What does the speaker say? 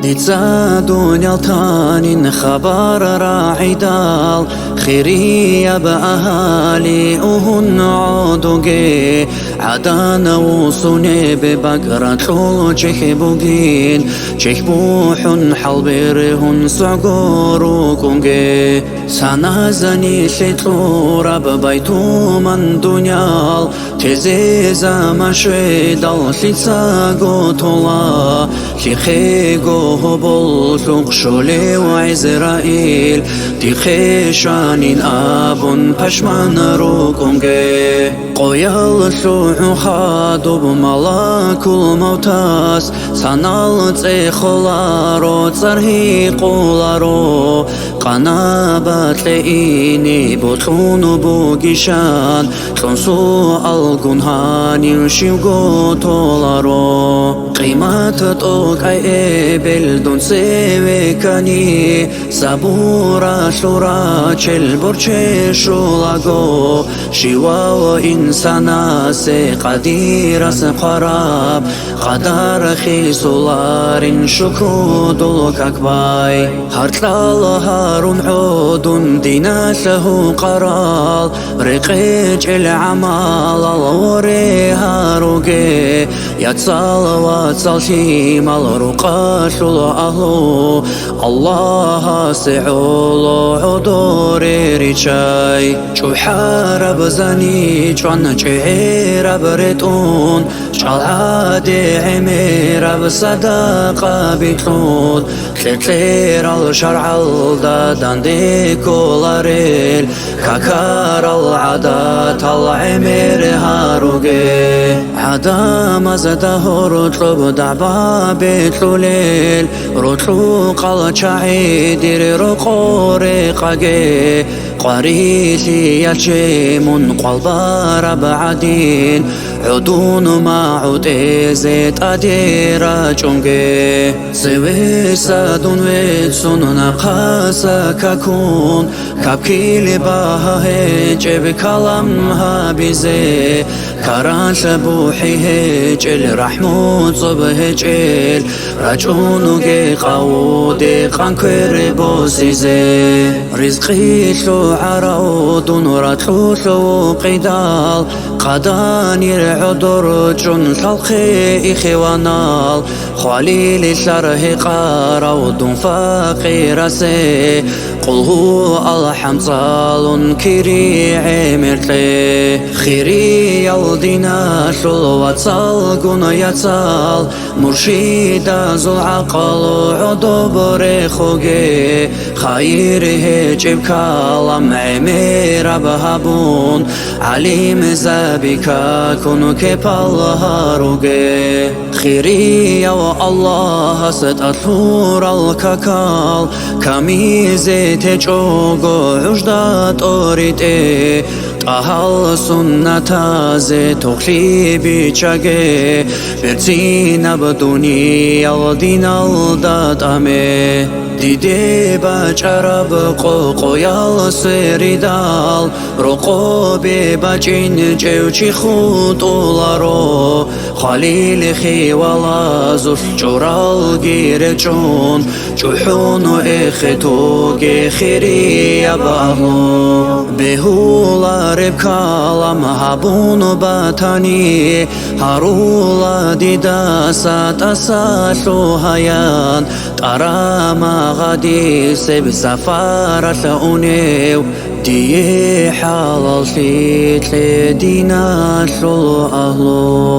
ديتسا دنيا التانين خبر راعدال خيري يا بأهالي أهن عودوغي عدان وصوني ببقرة طول جيبوغين جيبوحن حلبيرهن سعقوروكوغي سانازاني شيطورا ببايتو من دنيال تزيزا مشيدال شيتسا قوتولا شيخيغو هبول شوقشولي وعزرائيل تيخيشانين أبون پشمان روكوغي قويال شوحو خادو بملاك الموتاس سانال تيخولارو تسرهي قولارو قنابات لئيني بطلونو بوغيشان تنسو الگنهاني شيوغو تولارو قيمات توك اي بلدون سيوكاني سابورا شورا چل برچه شولاغو شيواو انسانا سي قدير سقراب قدر خيسولارين شكو دولوك اكباي هارتلال هارون عودون ديناشه قرال رقيج العمال الوري هاروغي يتصال واتسال شيمال رقاشو أهلو الله سعولو عدوري ريشاي شو حارب زاني جوان جعير بريتون شال عادي عمير بصداقة بيتون كتير الشرع الدادان ديكولاريل كاكار العادات العمير هاروغي عدام زده رطلب دعبا بيتلوليل رطلو قال شعيدير رقوري قاقي قريسي يلشيمون قلبار بعدين عدون ما عودي زيت أديرا جونجي سوي سادون ويتسون نقاسا كاكون كابكيلي باها هيجب كلامها بيزي كاران شبوحي هيجل رحمون صب هيجل رجونوغي قاودي قانكويري بوسيزي رزقي شو عراودون راتلو شو قيدال قدانير عدور جون خلقي إخوانال خاليل شره قاراودون فقير سي قل هو الحمصال كيري عمرتي خيري يالدينا شلوات سالقون يتسال مرشيدا زو العقل عدو بريخوغي خيره جيب كلام عمير بهابون عليم زابكا كونو كيبالهاروغي خيري يا الله ستأثور الكاكال كميزي تجوغو عجدات أوريتي طهال سنة زي تخلي بيشاقي برتين بدوني الدين الدات أمي دیده بچرب قوقویال سریدال رقوبی بچین جوچی خود اولارو خلیل خیوالا زوش جورال گیر جون جوحونو اختوگی خیری باهو بهولا ربکالم هبونو بطانی هرولا دیده سات اساسو هیان تراما غادي سيب سفارة لأونيو دي حالال شيت لدينا شلو أهلو